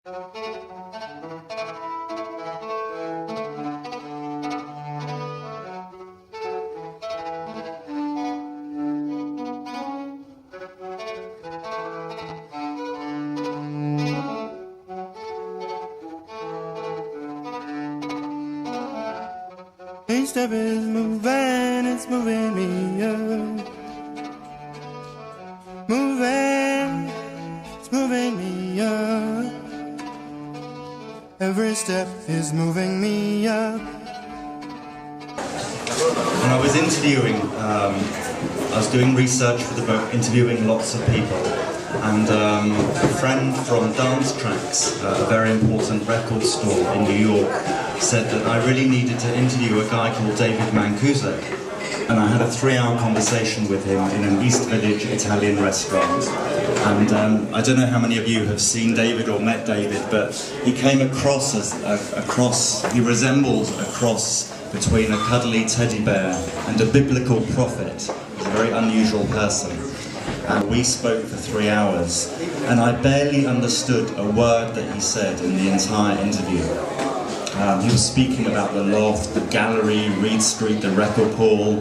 Each step is moving, it's moving me up. Moving, it's moving me up. Every step is moving me up. When I was interviewing, I was doing research for the book, interviewing lots of people. And a friend from Dance Tracks, a very important record store in New York, said that I really needed to interview a guy called David Mancuso. And I had a 3-hour conversation with him in an East Village Italian restaurant. And I don't know how many of you have seen David or met David, but he came across as he resembled a cross between a cuddly teddy bear and a biblical prophet. He's a very unusual person. And we spoke for 3 hours, and I barely understood a word that he said in the entire interview. He was speaking about the Loft, the Gallery, Reed Street, the Record Hall,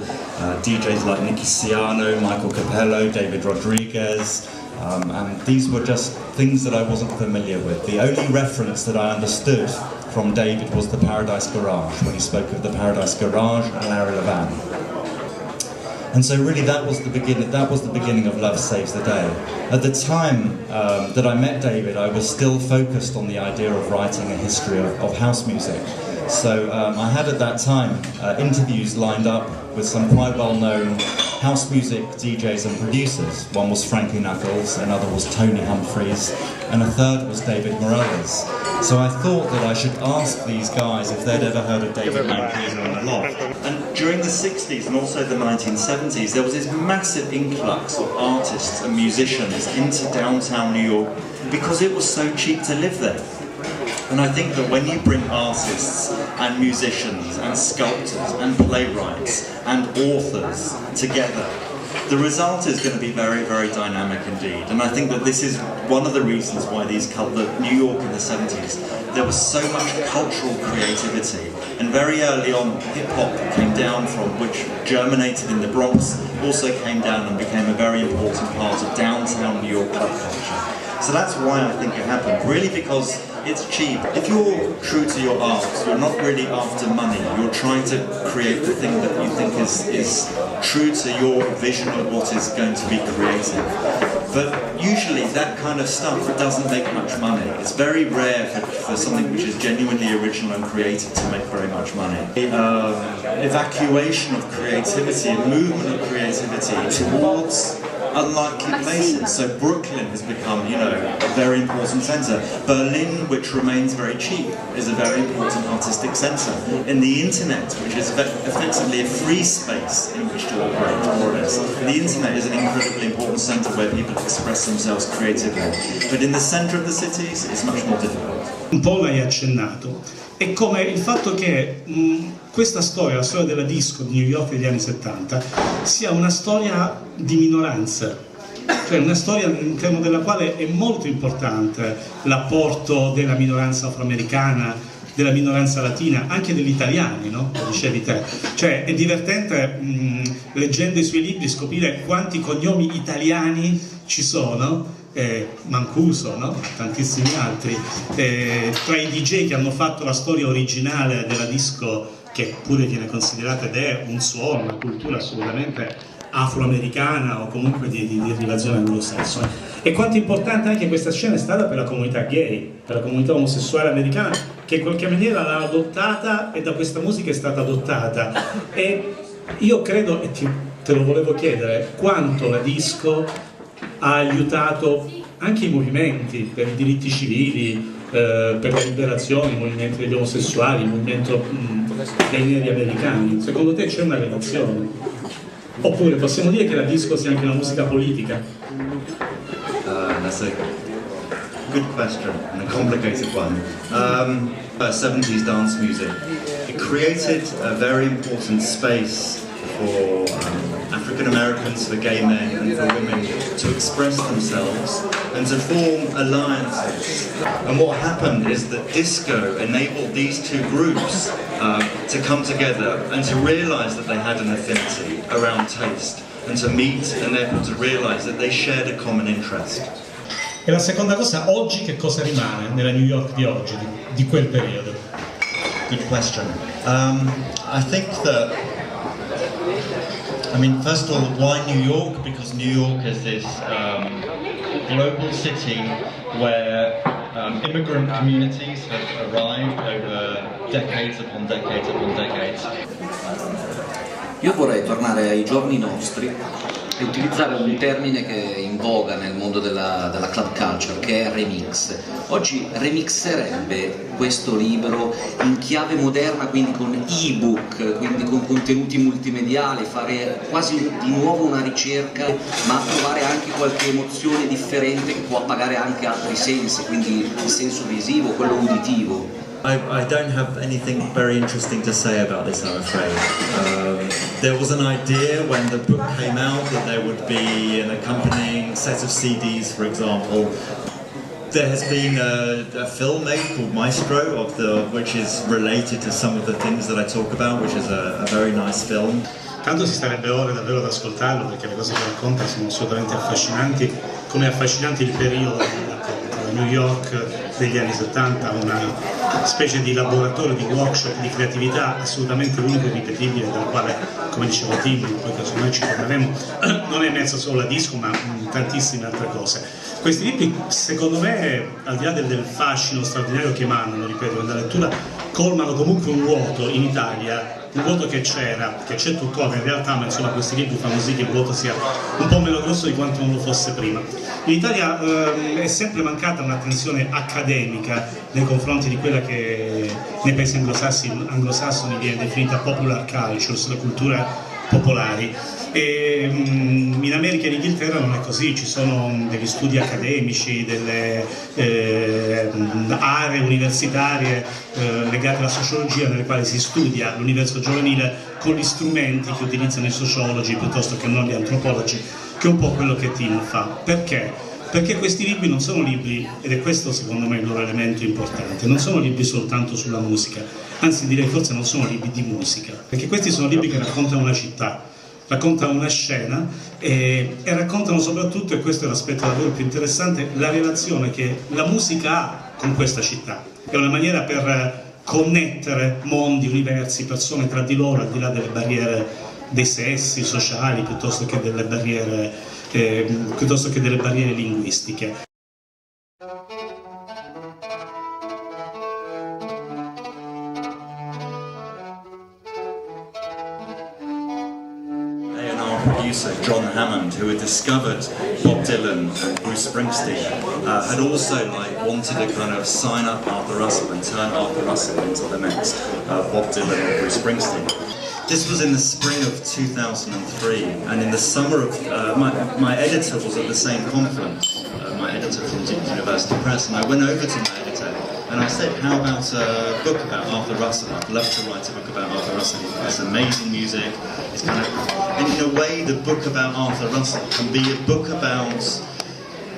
DJs like Nicky Siano, Michael Capello, David Rodriguez, and these were just things that I wasn't familiar with. The only reference that I understood from David was the Paradise Garage, when he spoke of the Paradise Garage and Larry Levan. And so really that was the beginning of Love Saves the Day. At the time that I met David, I was still focused on the idea of writing a history of house music. So I had at that time interviews lined up with some quite well-known house music DJs and producers. One was Frankie Knuckles, another was Tony Humphries, and a third was David Morales. So I thought that I should ask these guys if they'd ever heard of David Mancuso and the Loft. And during the 60s and also the 1970s, there was this massive influx of artists and musicians into downtown New York because it was so cheap to live there. And I think that when you bring artists and musicians and sculptors and playwrights and authors together, the result is going to be very, very dynamic indeed. And I think that this is one of the reasons why New York in the 70s, there was so much cultural creativity. And very early on, hip-hop came down from, which germinated in the Bronx, also came down and became a very important part of downtown New York club culture. So that's why I think it happened, really because it's cheap. If you're true to your art, you're not really after money. You're trying to create the thing that you think is true to your vision of what is going to be creative. But usually that kind of stuff doesn't make much money. It's very rare for something which is genuinely original and creative to make very much money. Evacuation of creativity, a movement of creativity towards unlikely places. So Brooklyn has become, a very important centre. Berlin, which remains very cheap, is a very important artistic centre. In the internet, which is effectively a free space in which to operate, more or less, the internet is an incredibly important centre where people express themselves creatively. But in the centre of the cities, it's much more difficult. Un po' l'hai accennato. È come il fatto che questa storia, la storia della disco di New York degli anni 70, sia una storia di minoranze, cioè una storia all'interno della quale è molto importante l'apporto della minoranza afroamericana, della minoranza latina, anche degli italiani, no? Lo dicevi te. Cioè è divertente, leggendo i suoi libri, scoprire quanti cognomi italiani ci sono. Mancuso, no? Tantissimi altri, tra i DJ che hanno fatto la storia originale della disco, che pure viene considerata ed è un suono, una cultura assolutamente afroamericana o comunque di derivazione anglosassone. E quanto importante anche questa scena è stata per la comunità gay, per la comunità omosessuale americana, che in qualche maniera l'ha adottata e da questa musica è stata adottata. E io credo, e te lo volevo chiedere, quanto la disco ha aiutato anche i movimenti per i diritti civili, per le liberazioni, i movimenti degli omosessuali, il movimento dei neri americani. Secondo te c'è una relazione? Oppure possiamo dire che la disco sia anche una musica politica? That's a good question and a complicated one. 70s dance music. It created a very important space African Americans, for gay men and for women to express themselves and to form alliances. And what happened is that disco enabled these two groups to come together and to realise that they had an affinity around taste, and to meet and therefore to realise that they shared a common interest. E la seconda cosa, oggi che cosa rimane nella New York di oggi, di quel periodo? Good question. I think that, first of all, why New York? Because New York is this global city where immigrant communities have arrived over decades upon decades upon decades. Io vorrei tornare ai giorni nostri e utilizzare un termine che è in voga nel mondo della club culture, che è remix. Oggi remixerebbe questo libro in chiave moderna, quindi con ebook, quindi con contenuti multimediali, fare quasi di nuovo una ricerca, ma trovare anche qualche emozione differente che può appagare anche altri sensi, quindi il senso visivo, quello uditivo. I don't have anything very interesting to say about this, I'm afraid. There was an idea when the book came out that there would be an accompanying set of CDs, for example. There has been a film made called Maestro, which is related to some of the things that I talk about, which is a very nice film. Tanto si starebbe ore davvero ad ascoltarlo, perché le cose che racconta sono assolutamente affascinanti, come affascinanti il periodo che racconta. La New York degli anni 70, una specie di laboratorio, di workshop, di creatività assolutamente unico e ripetibile, dal quale, come diceva Tim, poi casomai ci torneremo, non è emersa solo la disco, ma tantissime altre cose. Questi libri, secondo me, al di là del fascino straordinario che emanano, ripeto, nella lettura, colmano comunque un vuoto in Italia, un vuoto che c'era, che c'è tuttora in realtà, ma insomma questi libri fanno sì che il vuoto sia un po' meno grosso di quanto non lo fosse prima. In Italia è sempre mancata un'attenzione accademica nei confronti di quella che nei paesi anglosassoni viene definita popular culture, la cultura popolari. E in America e in Inghilterra non è così, ci sono degli studi accademici, delle aree universitarie legate alla sociologia, nelle quali si studia l'universo giovanile con gli strumenti che utilizzano i sociologi piuttosto che non gli antropologi, che è un po' quello che Tim fa. Perché? Perché questi libri non sono libri, ed è questo secondo me il loro elemento importante, non sono libri soltanto sulla musica, anzi direi forse non sono libri di musica, perché questi sono libri che raccontano una città, raccontano una scena e raccontano soprattutto, e questo è l'aspetto davvero più interessante, la relazione che la musica ha con questa città. È una maniera per connettere mondi, universi, persone tra di loro, al di là delle barriere dei sessi sociali piuttosto che delle barriere linguistiche. Producer John Hammond, who had discovered Bob Dylan and Bruce Springsteen, had also wanted to kind of sign up Arthur Russell and turn Arthur Russell into the next Bob Dylan or Bruce Springsteen. This was in the spring of 2003, and in the summer of my editor was at the same conference, my editor from Duke University Press, and I went over to my editor and I said, how about a book about Arthur Russell? I'd love to write a book about Arthur Russell. It's amazing music. It's kind of, and in a way, the book about Arthur Russell can be a book about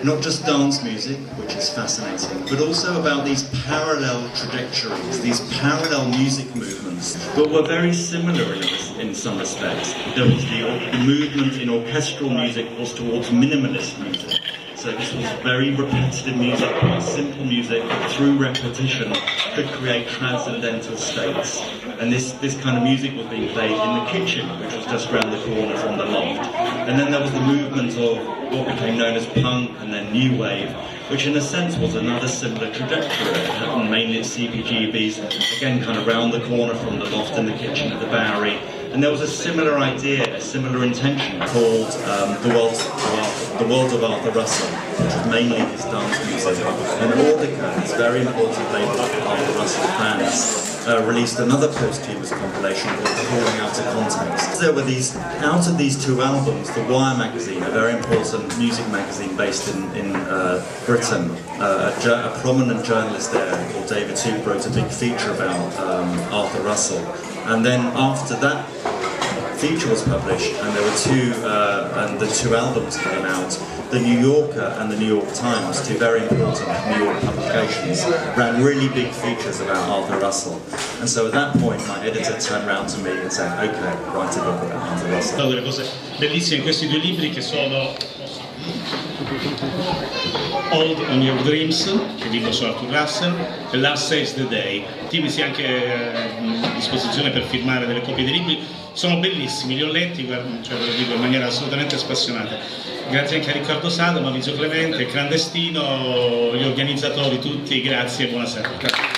not just dance music, which is fascinating, but also about these parallel trajectories, these parallel music movements, but were very similar in some respects. There was the movement in orchestral music was towards minimalist music. So this was very repetitive music, very simple music, but through repetition could create transcendental states. And this kind of music was being played in the kitchen, which was just around the corner from the loft. And then there was the movement of what became known as punk and then new wave, which in a sense was another similar trajectory. It happened mainly at CBGB's, again kind of round the corner from the loft and the kitchen at the Bowery. And there was a similar idea, a similar intention called the World of Arthur Russell, which was mainly his dance music. And Audica, this very important label of Arthur Russell fans, released another posthumous compilation called Falling Out of Context. There were these, out of these two albums, The Wire magazine, a very important music magazine based in Britain, a prominent journalist there called David Tuke wrote a big feature about Arthur Russell. And then after that feature was published, and there were the two albums came out. The New Yorker and the New York Times, two very important New York publications, ran really big features about Arthur Russell. And so at that point my editor turned around to me and said, okay, write a book about Arthur Russell. Una delle cose bellissime in questi due libri che sono Hold on Your Dreams, che dico su Arthur Russell, e Last Saves the Day. Tim sia anche a disposizione per firmare delle copie dei libri, sono bellissimi, li ho letti, cioè ve lo dico in maniera assolutamente spassionata. Grazie anche a Riccardo Sada, Maurizio Clemente, Clan Destino, gli organizzatori tutti, grazie e buonasera.